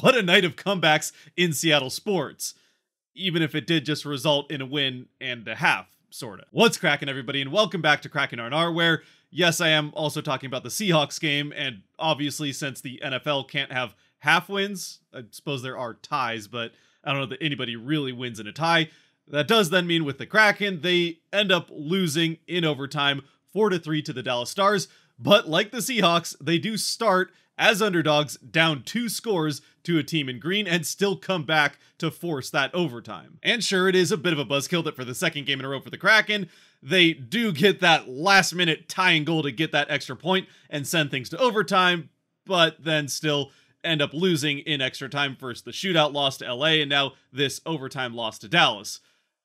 what a night of comebacks in Seattle sports, even if it did just result in a win and a half, sorta. What's cracking, everybody, and welcome back to Kraken R&R, where, yes, I am also talking about the Seahawks game, and obviously since the NFL can't have half wins, I suppose there are ties, but I don't know that anybody really wins in a tie. That does then mean with the Kraken, they end up losing in overtime 4-3 to the Dallas Stars, but like the Seahawks, they do start as underdogs down 2 scores to a team in green and still come back to force that overtime. And sure, it is a bit of a buzzkill that for the second game in a row for the Kraken, they do get that last minute tying goal to get that extra point and send things to overtime, but then still end up losing in extra time. First the shootout loss to LA, and now this overtime loss to Dallas.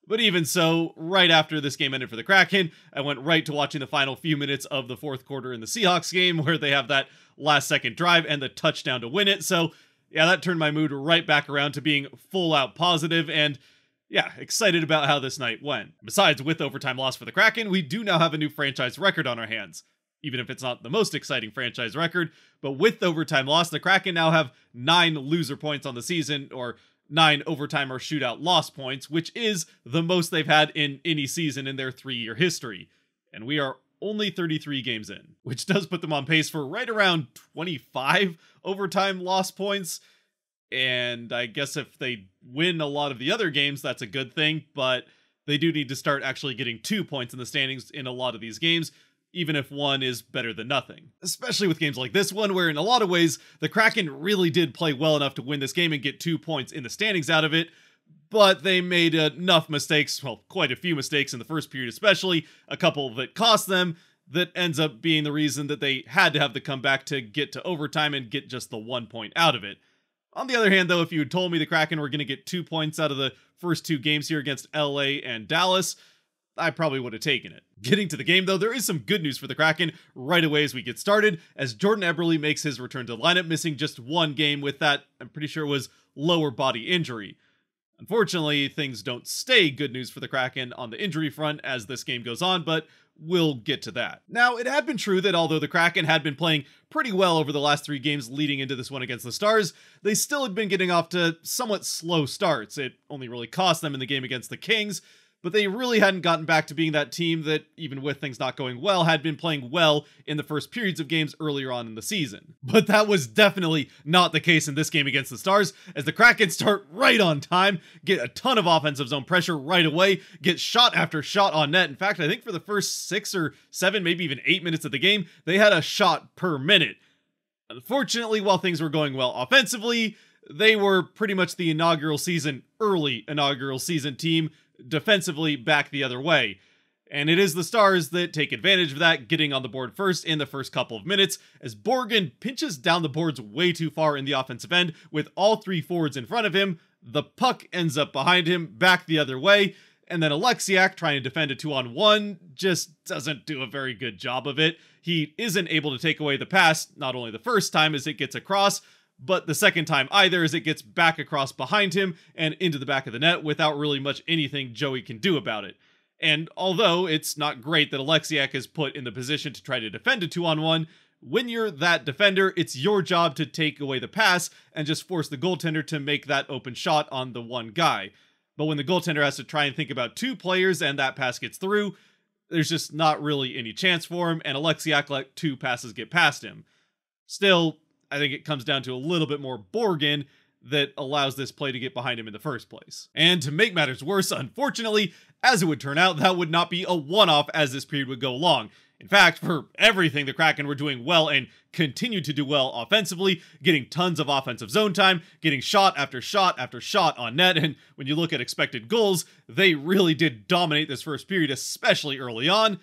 But even so, right after this game ended for the Kraken, I went right to watching the final few minutes of the fourth quarter in the Seahawks game, where they have that last second drive and the touchdown to win it. So yeah, that turned my mood right back around to being full out positive and yeah, excited about how this night went. Besides, with overtime loss for the Kraken, we do now have a new franchise record on our hands. Even if it's not the most exciting franchise record, but with the overtime loss, the Kraken now have 9 loser points on the season, or 9 overtime or shootout loss points, which is the most they've had in any season in their 3-year history. And we are only 33 games in, which does put them on pace for right around 25 overtime loss points. And I guess if they win a lot of the other games, that's a good thing, but they do need to start actually getting 2 points in the standings in a lot of these games, even if one is better than nothing. Especially with games like this one, where in a lot of ways, the Kraken really did play well enough to win this game and get 2 points in the standings out of it, but they made enough mistakes, well, quite a few mistakes in the first period especially, a couple that cost them, that ends up being the reason that they had to have the comeback to get to overtime and get just the 1 point out of it. On the other hand, though, if you had told me the Kraken were going to get 2 points out of the first 2 games here against LA and Dallas, I probably would have taken it. Getting to the game, though, there is some good news for the Kraken right away as we get started, as Jordan Eberle makes his return to the lineup, missing just 1 game with that, I'm pretty sure it was lower body injury. Unfortunately, things don't stay good news for the Kraken on the injury front as this game goes on, but we'll get to that. Now, it had been true that although the Kraken had been playing pretty well over the last 3 games leading into this one against the Stars, they still had been getting off to somewhat slow starts. It only really cost them in the game against the Kings, but they really hadn't gotten back to being that team that, even with things not going well, had been playing well in the first periods of games earlier on in the season. But that was definitely not the case in this game against the Stars, as the Kraken start right on time, get a ton of offensive zone pressure right away, get shot after shot on net. In fact, I think for the first 6 or 7, maybe even 8 minutes of the game, they had a shot per minute. Unfortunately, while things were going well offensively, they were pretty much the early inaugural season team defensively back the other way. And it is the Stars that take advantage of that, getting on the board first in the first couple of minutes, as Borgen pinches down the boards way too far in the offensive end with all 3 forwards in front of him. The puck ends up behind him, back the other way, and then Alexiak, trying to defend a 2-on-1, just doesn't do a very good job of it. He isn't able to take away the pass, not only the first time as it gets across, but the second time either, as it gets back across behind him and into the back of the net without really much anything Joey can do about it. And although it's not great that Alexiak is put in the position to try to defend a 2-on-1, when you're that defender, it's your job to take away the pass and just force the goaltender to make that open shot on the one guy. But when the goaltender has to try and think about 2 players and that pass gets through, there's just not really any chance for him, and Alexiak let 2 passes get past him. Still, I think it comes down to a little bit more Borgen that allows this play to get behind him in the first place. And to make matters worse, unfortunately, as it would turn out, that would not be a one-off as this period would go along. In fact, for everything the Kraken were doing well and continued to do well offensively, getting tons of offensive zone time, getting shot after shot after shot on net, and when you look at expected goals, they really did dominate this first period, especially early on.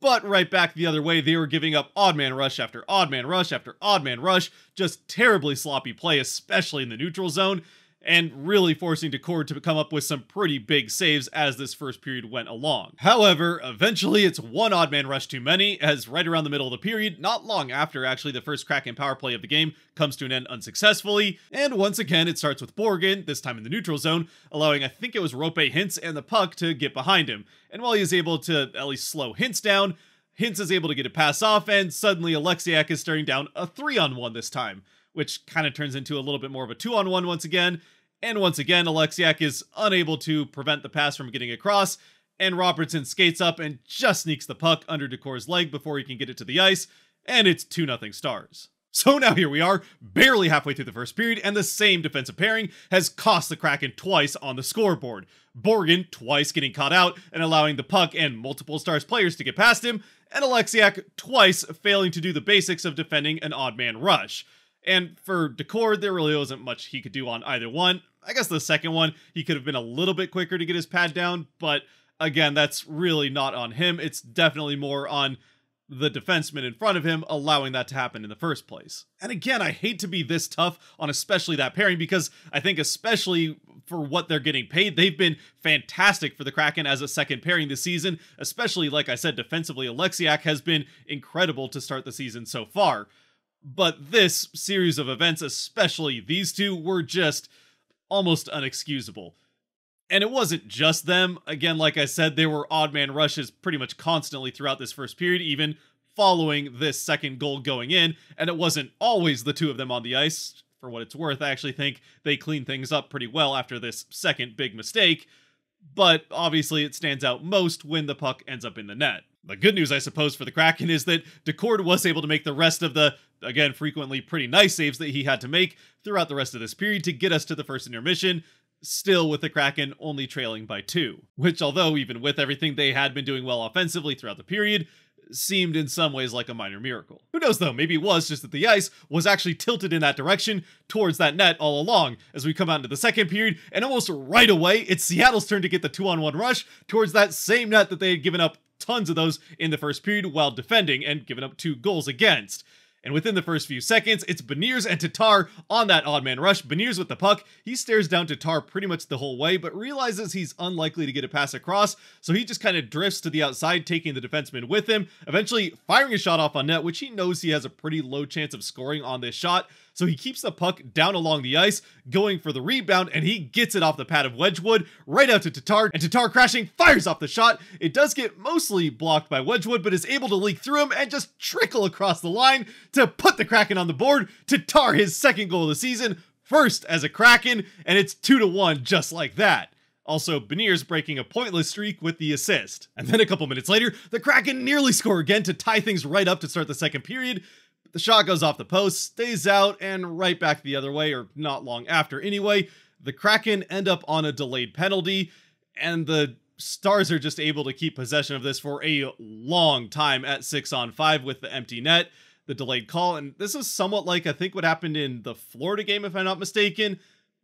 But right back the other way, they were giving up odd man rush after odd man rush after odd man rush, just terribly sloppy play, especially in the neutral zone, and really forcing Decord to come up with some pretty big saves as this first period went along. However, eventually it's 1 odd man rush too many, as right around the middle of the period, not long after actually the first Kraken power play of the game comes to an end unsuccessfully, and once again it starts with Borgen, this time in the neutral zone, allowing I think it was Rope Hintz and the puck to get behind him. And while he is able to at least slow Hintz down, Hintz is able to get a pass off, and suddenly Alexiak is staring down a 3-on-1 this time, which kind of turns into a little bit more of a 2-on-1 once again. And once again, Alexiak is unable to prevent the pass from getting across, and Robertson skates up and just sneaks the puck under Decor's leg before he can get it to the ice, and it's 2-0 Stars. So now here we are, barely halfway through the first period, and the same defensive pairing has cost the Kraken twice on the scoreboard. Borgen twice getting caught out and allowing the puck and multiple Stars players to get past him, and Alexiak twice failing to do the basics of defending an odd man rush. And for Decor, there really wasn't much he could do on either one. I guess the second one, he could have been a little bit quicker to get his pad down, but again, that's really not on him. It's definitely more on the defenseman in front of him allowing that to happen in the first place. And again, I hate to be this tough on especially that pairing, because I think especially for what they're getting paid, they've been fantastic for the Kraken as a second pairing this season, especially, like I said, defensively. Alexiak has been incredible to start the season so far. But this series of events, especially these two, were just almost unexcusable. And it wasn't just them. Again, like I said, there were odd man rushes pretty much constantly throughout this first period, even following this second goal going in. And it wasn't always the two of them on the ice. For what it's worth, I actually think they cleaned things up pretty well after this second big mistake. But obviously it stands out most when the puck ends up in the net. The good news, I suppose, for the Kraken is that Decord was able to make the rest of the, again, frequently pretty nice saves that he had to make throughout the rest of this period to get us to the first intermission, still with the Kraken only trailing by 2. Which, although even with everything they had been doing well offensively throughout the period, seemed in some ways like a minor miracle. Who knows though, maybe it was just that the ice was actually tilted in that direction towards that net all along as we come out into the second period, and almost right away, it's Seattle's turn to get the 2-on-1 rush towards that same net that they had given up tons of those in the first period while defending and given up 2 goals against. And within the first few seconds, it's Beniers and Tatar on that odd man rush. Beniers with the puck. He stares down Tatar pretty much the whole way, but realizes he's unlikely to get a pass across, so he just kind of drifts to the outside, taking the defenseman with him, eventually firing a shot off on net, which he knows he has a pretty low chance of scoring on this shot. So he keeps the puck down along the ice, going for the rebound, and he gets it off the pad of Wedgwood, right out to Tatar, and Tatar crashing fires off the shot. It does get mostly blocked by Wedgwood, but is able to leak through him and just trickle across the line to put the Kraken on the board. Tatar, his second goal of the season, first as a Kraken, and it's 2-1 just like that. Also, Beniers breaking a pointless streak with the assist. And then a couple minutes later, the Kraken nearly score again to tie things right up to start the second period. The shot goes off the post, stays out, and right back the other way, or not long after anyway. The Kraken end up on a delayed penalty, and the Stars are just able to keep possession of this for a long time at 6-on-5 with the empty net, the delayed call. And this is somewhat like, I think, what happened in the Florida game, if I'm not mistaken.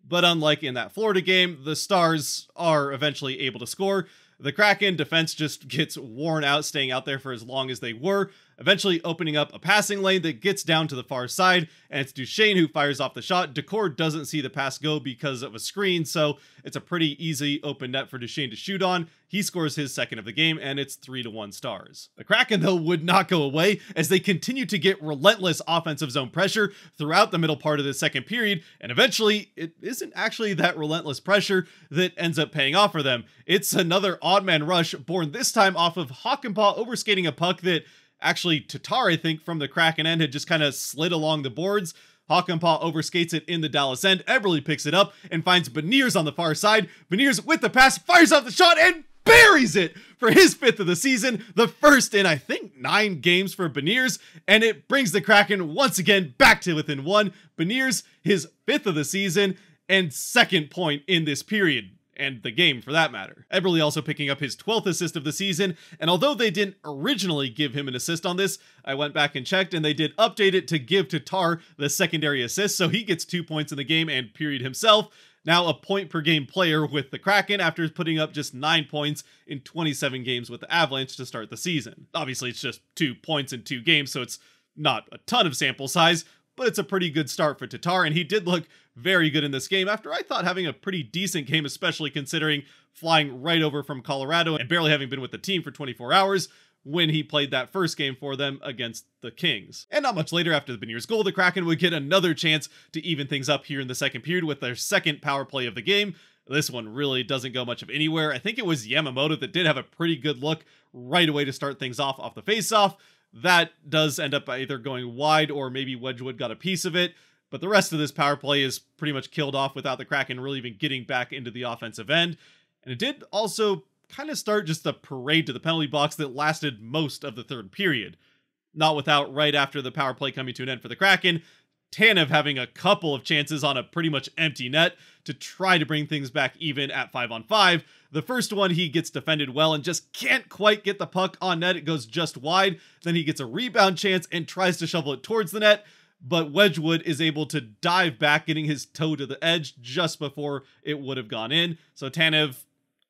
But unlike in that Florida game, the Stars are eventually able to score. The Kraken defense just gets worn out, staying out there for as long as they were, eventually opening up a passing lane that gets down to the far side, and it's Duchesne who fires off the shot. Decor doesn't see the pass go because of a screen, so it's a pretty easy open net for Duchesne to shoot on. He scores his second of the game, and it's 3-1 Stars. The Kraken, though, would not go away as they continue to get relentless offensive zone pressure throughout the middle part of the second period, and eventually, it isn't actually that relentless pressure that ends up paying off for them. It's another odd man rush, born this time off of Hakanpää overskating a puck that actually Tatar, I think, from the Kraken end had just kind of slid along the boards. Hakanpää overskates it in the Dallas end. Eberle picks it up and finds Beniers on the far side. Beniers with the pass, fires off the shot, and buries it for his 5th of the season. The first in, I think, 9 games for Beniers, and it brings the Kraken once again back to within 1. Beniers, his 5th of the season, and 2nd point in this period. And the game, for that matter. Eberle also picking up his 12th assist of the season, and although they didn't originally give him an assist on this, I went back and checked, and they did update it to give Tatar the secondary assist, so he gets 2 points in the game and period himself. Now a point per game player with the Kraken after putting up just 9 points in 27 games with the Avalanche to start the season. Obviously, it's just 2 points in 2 games, so it's not a ton of sample size, but it's a pretty good start for Tatar, and he did look very good in this game after I thought having a pretty decent game, especially considering flying right over from Colorado and barely having been with the team for 24 hours when he played that first game for them against the Kings. And not much later after the Beniers goal, the Kraken would get another chance to even things up here in the second period with their second power play of the game. This one really doesn't go much of anywhere. I think it was Yamamoto that did have a pretty good look right away to start things off the faceoff. That does end up either going wide or maybe Wedgwood got a piece of it. but the rest of this power play is pretty much killed off without the Kraken really even getting back into the offensive end. And it did also kind of start just a parade to the penalty box that lasted most of the third period. Not without, right after the power play coming to an end for the Kraken, Tanev having a couple of chances on a pretty much empty net to try to bring things back even at 5-on-5. The first one, he gets defended well and just can't quite get the puck on net. It goes just wide. Then he gets a rebound chance and tries to shovel it towards the net, but Wedgwood is able to dive back, getting his toe to the edge just before it would have gone in. So Tanev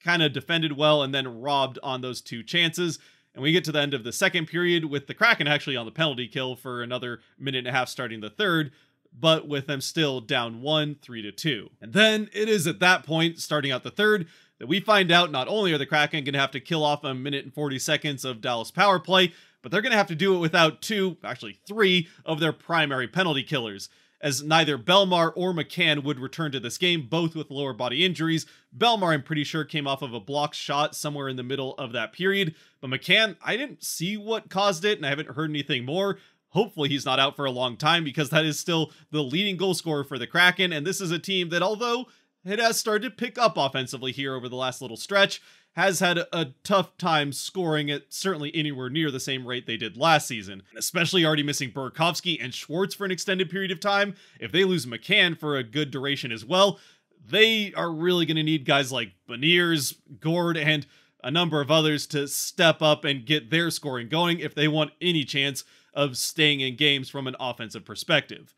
kind of defended well and then robbed on those two chances. And we get to the end of the second period with the Kraken actually on the penalty kill for another minute and a half starting the third, but with them still down 3-2. And then it is at that point, starting out the third, that we find out not only are the Kraken going to have to kill off 1 minute and 40 seconds of Dallas power play, but they're going to have to do it without three of their primary penalty killers, as neither Belmar or McCann would return to this game, both with lower body injuries. Belmar, I'm pretty sure, came off of a blocked shot somewhere in the middle of that period, but McCann, I didn't see what caused it, and I haven't heard anything more. Hopefully he's not out for a long time, because that is still the leading goal scorer for the Kraken, and this is a team that, although it has started to pick up offensively here over the last little stretch, has had a tough time scoring at certainly anywhere near the same rate they did last season. Especially already missing Burakovsky and Schwartz for an extended period of time. If they lose McCann for a good duration as well, they are really going to need guys like Beniers, Gord, and a number of others to step up and get their scoring going if they want any chance of staying in games from an offensive perspective.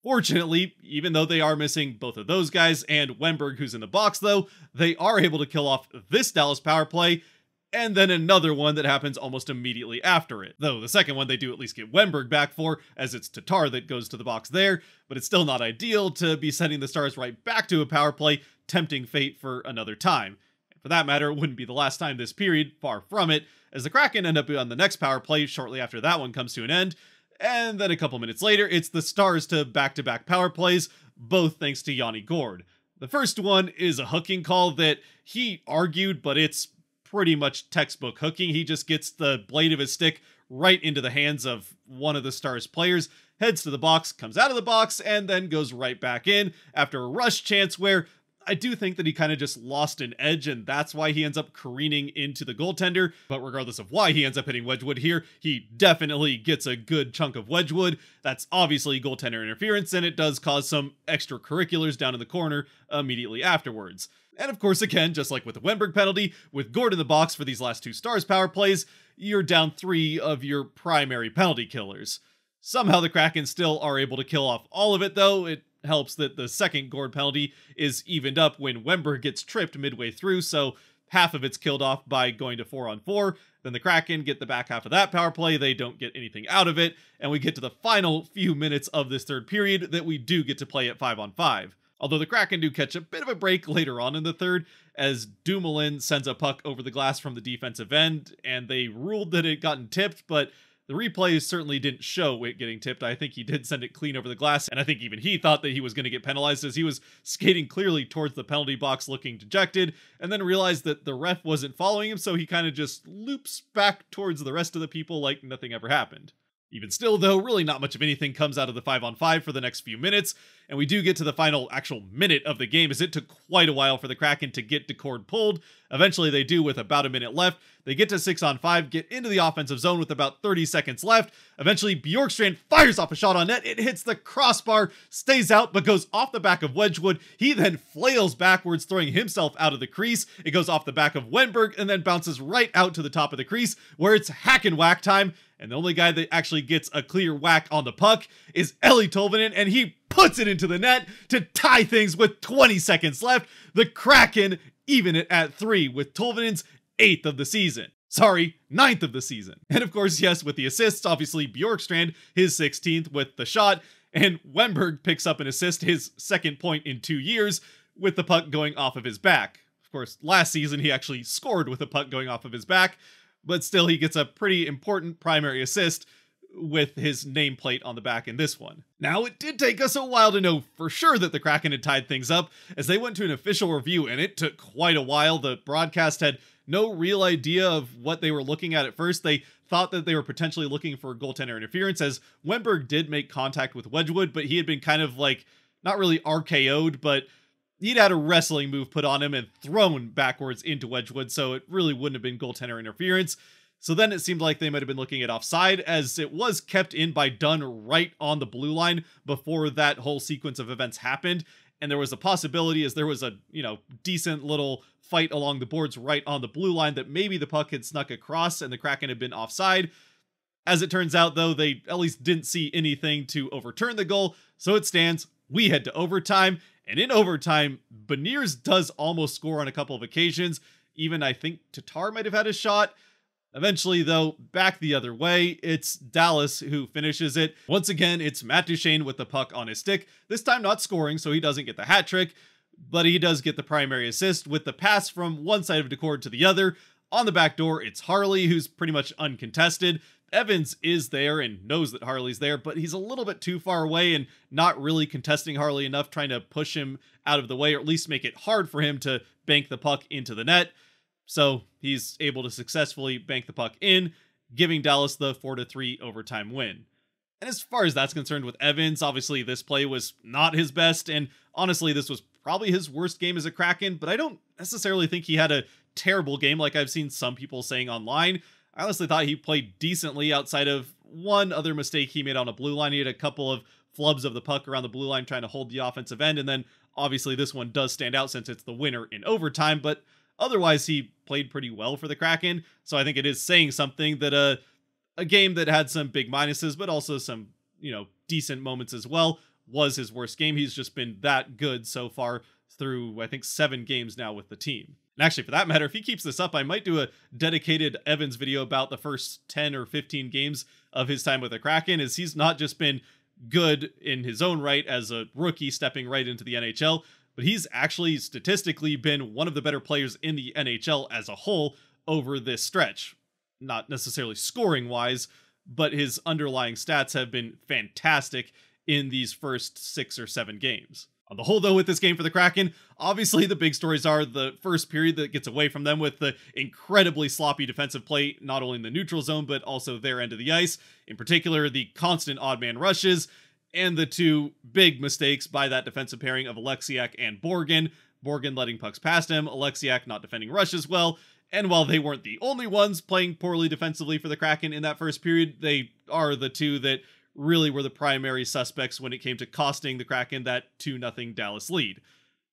Fortunately, even though they are missing both of those guys and Wennberg, who's in the box though, they are able to kill off this Dallas power play, and then another one that happens almost immediately after it. Though the second one they do at least get Wennberg back for, as it's Tatar that goes to the box there, but it's still not ideal to be sending the Stars right back to a power play, tempting fate for another time. And for that matter, it wouldn't be the last time this period, far from it, as the Kraken end up on the next power play shortly after that one comes to an end. And then a couple minutes later, it's the Stars to back-to-back power plays, both thanks to Yanni Gord. The first one is a hooking call that he argued, but it's pretty much textbook hooking. He just gets the blade of his stick right into the hands of one of the Stars players, heads to the box, comes out of the box, and then goes right back in after a rush chance where I do think that he kind of just lost an edge, and that's why he ends up careening into the goaltender. But regardless of why he ends up hitting Wedgwood here, he definitely gets a good chunk of Wedgwood. That's obviously goaltender interference, and it does cause some extracurriculars down in the corner immediately afterwards. And of course, again, just like with the Wennberg penalty, with Gord in the box for these last two Stars power plays, you're down 3 of your primary penalty killers. Somehow the Kraken still are able to kill off all of it, though. It helps that the second Gord penalty is evened up when Wennberg gets tripped midway through, so half of it's killed off by going to 4-on-4. Then the Kraken get the back half of that power play. They don't get anything out of it, and we get to the final few minutes of this third period that we do get to play at 5-on-5. Although the Kraken do catch a bit of a break later on in the third, as Dumoulin sends a puck over the glass from the defensive end, and they ruled that it had gotten tipped, but the replay certainly didn't show it getting tipped. I think he did send it clean over the glass, and I think even he thought that he was going to get penalized, as he was skating clearly towards the penalty box looking dejected, and then realized that the ref wasn't following him, so he kind of just loops back towards the rest of the people like nothing ever happened. Even still, though, really not much of anything comes out of the 5-on-5 for the next few minutes, and we do get to the final actual minute of the game, as it took quite a while for the Kraken to get Decord pulled. Eventually they do with about a minute left. They get to 6-on-5, get into the offensive zone with about 30 seconds left. Eventually Bjorkstrand fires off a shot on net. It hits the crossbar, stays out, but goes off the back of Wedgwood. He then flails backwards, throwing himself out of the crease. It goes off the back of Wennberg and then bounces right out to the top of the crease, where it's hack and whack time. And the only guy that actually gets a clear whack on the puck is Eeli Tolvanen, and he puts it into the net to tie things with 20 seconds left. The Kraken even it at 3 with Tolvanen's 8th of the season. Sorry, 9th of the season. And of course, yes, with the assists, obviously Bjorkstrand, his 16th with the shot, and Wennberg picks up an assist, his 2nd point in 2 years, with the puck going off of his back. Of course, last season he actually scored with the puck going off of his back, but still he gets a pretty important primary assist with his nameplate on the back in this one. Now, it did take us a while to know for sure that the Kraken had tied things up, as they went to an official review, and it took quite a while. The broadcast had no real idea of what they were looking at first. They thought that they were potentially looking for goaltender interference, as Wenberg did make contact with Wedgwood, but he had been kind of like, not really RKO'd, but he'd had a wrestling move put on him and thrown backwards into Wedgwood, so it really wouldn't have been goaltender interference. So then it seemed like they might have been looking at offside, as it was kept in by Dunn right on the blue line before that whole sequence of events happened. And there was a possibility, as there was a, decent little fight along the boards right on the blue line, that maybe the puck had snuck across and the Kraken had been offside. As it turns out, though, they at least didn't see anything to overturn the goal, so it stands. We head to overtime, and in overtime, Beniers does almost score on a couple of occasions. Even, I think, Tatar might have had a shot. Eventually, though, back the other way, it's Dallas who finishes it. Once again, it's Matt Duchene with the puck on his stick, this time not scoring, so he doesn't get the hat trick, but he does get the primary assist with the pass from one side of Decord to the other. On the back door, it's Harley, who's pretty much uncontested. Evans is there and knows that Harley's there, but he's a little bit too far away and not really contesting Harley enough, trying to push him out of the way, or at least make it hard for him to bank the puck into the net. So he's able to successfully bank the puck in, giving Dallas the 4-3 overtime win. And as far as that's concerned with Evans, obviously this play was not his best, and honestly this was probably his worst game as a Kraken, but I don't necessarily think he had a terrible game like I've seen some people saying online. I honestly thought he played decently outside of one other mistake he made on a blue line. He had a couple of flubs of the puck around the blue line trying to hold the offensive end, and then obviously this one does stand out since it's the winner in overtime, but otherwise, he played pretty well for the Kraken, so I think it is saying something that a game that had some big minuses, but also some, decent moments as well, was his worst game. He's just been that good so far through, I think, 7 games now with the team. And actually, for that matter, if he keeps this up, I might do a dedicated Evans video about the first 10 or 15 games of his time with the Kraken, as he's not just been good in his own right as a rookie stepping right into the NHL, but he's actually statistically been one of the better players in the NHL as a whole over this stretch. Not necessarily scoring wise, but his underlying stats have been fantastic in these first 6 or 7 games. On the whole, though, with this game for the Kraken, obviously the big stories are the first period that gets away from them with the incredibly sloppy defensive play, not only in the neutral zone, but also their end of the ice. In particular, the constant odd man rushes, and the 2 big mistakes by that defensive pairing of Alexiak and Borgen. Borgen letting pucks past him, Alexiak not defending rushes well, and while they weren't the only ones playing poorly defensively for the Kraken in that first period, they are the 2 that really were the primary suspects when it came to costing the Kraken that 2-0 Dallas lead.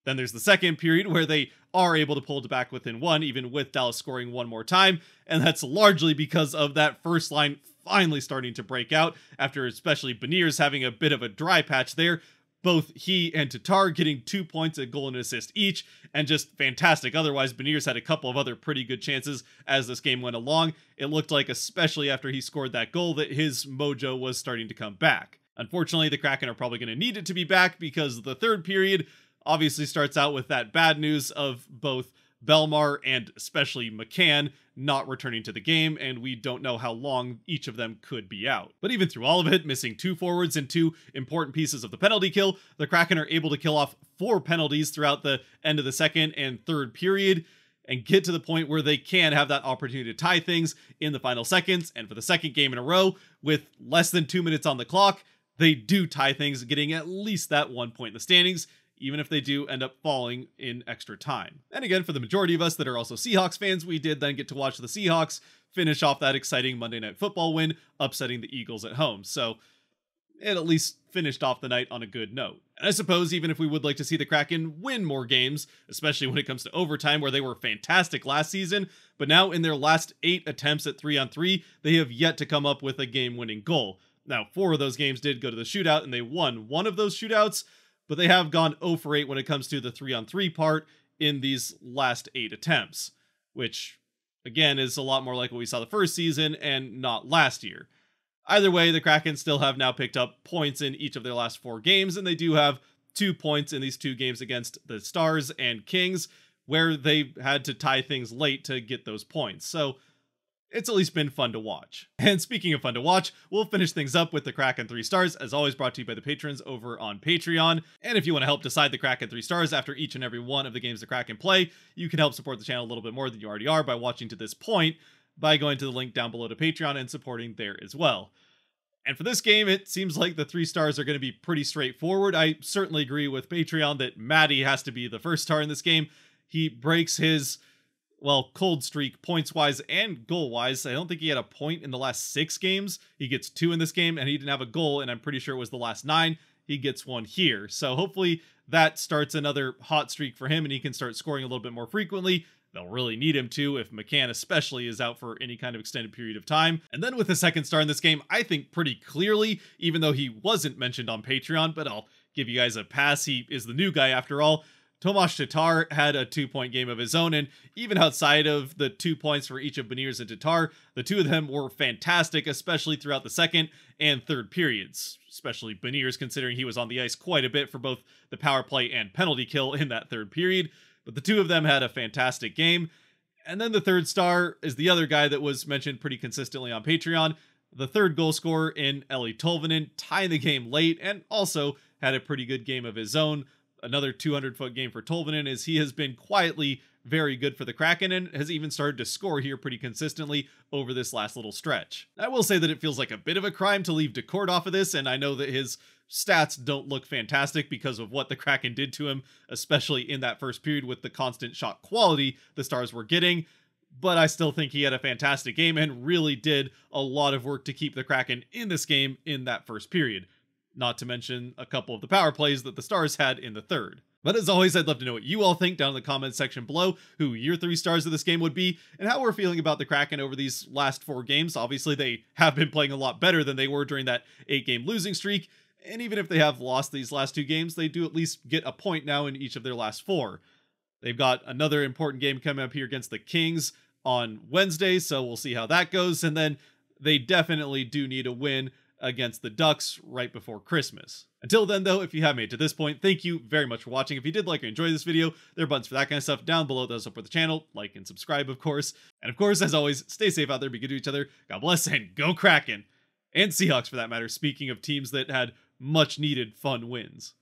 Then there's the second period where they are able to pull it back within 1, even with Dallas scoring one more time, and that's largely because of that first line finally starting to break out, after especially Beniers having a bit of a dry patch there. Both he and Tatar getting 2 points, a goal and an assist each, and just fantastic. Otherwise, Beniers had a couple of other pretty good chances as this game went along. It looked like, especially after he scored that goal, that his mojo was starting to come back. Unfortunately, the Kraken are probably going to need it to be back, because the third period obviously starts out with that bad news of both Belmar and especially McCann not returning to the game, and we don't know how long each of them could be out. But even through all of it, missing 2 forwards and 2 important pieces of the penalty kill, the Kraken are able to kill off 4 penalties throughout the end of the second and third period, and get to the point where they can have that opportunity to tie things in the final seconds. And for the second game in a row, with less than 2 minutes on the clock, they do tie things, getting at least that 1 point in the standings, even if they do end up falling in extra time. And again, for the majority of us that are also Seahawks fans, we did then get to watch the Seahawks finish off that exciting Monday Night Football win, upsetting the Eagles at home. So it at least finished off the night on a good note. And I suppose even if we would like to see the Kraken win more games, especially when it comes to overtime, where they were fantastic last season, but now in their last 8 attempts at 3-on-3, they have yet to come up with a game-winning goal. Now, 4 of those games did go to the shootout, and they won one of those shootouts, but they have gone 0 for 8 when it comes to the 3-on-3 part in these last 8 attempts, which, again, is a lot more like what we saw the first season and not last year. Either way, the Kraken still have now picked up points in each of their last 4 games, and they do have 2 points in these 2 games against the Stars and Kings, where they had to tie things late to get those points. So it's at least been fun to watch. And speaking of fun to watch, we'll finish things up with the Kraken 3 stars, as always brought to you by the patrons over on Patreon. And if you want to help decide the Kraken 3 stars after each and every one of the games the Kraken play, you can help support the channel a little bit more than you already are by watching to this point. by going to the link down below to Patreon and supporting there as well. And for this game, it seems like the 3 stars are going to be pretty straightforward. I certainly agree with Patreon that Maddie has to be the first star in this game. He breaks his, well, cold streak points-wise and goal-wise. I don't think he had a point in the last 6 games. He gets 2 in this game, and he didn't have a goal, and I'm pretty sure it was the last 9. He gets 1 here. So hopefully that starts another hot streak for him, and he can start scoring a little bit more frequently. They'll really need him to if McCann especially is out for any kind of extended period of time. And then with the 2nd star in this game, I think pretty clearly, even though he wasn't mentioned on Patreon, but I'll give you guys a pass. He is the new guy after all. Tomas Tatar had a 2-point game of his own, and even outside of the 2 points for each of Beniers and Tatar, the 2 of them were fantastic, especially throughout the 2nd and 3rd periods, especially Beniers considering he was on the ice quite a bit for both the power play and penalty kill in that 3rd period. But the 2 of them had a fantastic game. And then the 3rd star is the other guy that was mentioned pretty consistently on Patreon, the 3rd goal scorer in Eli Tolvanen, tying the game late and also had a pretty good game of his own. Another 200-foot game for Tolvanen, as he has been quietly very good for the Kraken and has even started to score here pretty consistently over this last little stretch. I will say that it feels like a bit of a crime to leave Decourt off of this, and I know that his stats don't look fantastic because of what the Kraken did to him, especially in that first period with the constant shot quality the Stars were getting, but I still think he had a fantastic game and really did a lot of work to keep the Kraken in this game in that first period. Not to mention a couple of the power plays that the Stars had in the 3rd. But as always, I'd love to know what you all think down in the comments section below, who your 3 stars of this game would be, and how we're feeling about the Kraken over these last 4 games. Obviously, they have been playing a lot better than they were during that 8-game losing streak, and even if they have lost these last 2 games, they do at least get a point now in each of their last 4. They've got another important game coming up here against the Kings on Wednesday, so we'll see how that goes, and then they definitely do need a win against the Ducks right before Christmas. Until then, though, if you have made it to this point, thank you very much for watching. If you did like or enjoy this video, there are buttons for that kind of stuff down below. Those support the channel, like and subscribe, of course. And of course, as always, stay safe out there, be good to each other. God bless, and go Kraken! And Seahawks, for that matter, speaking of teams that had much-needed fun wins.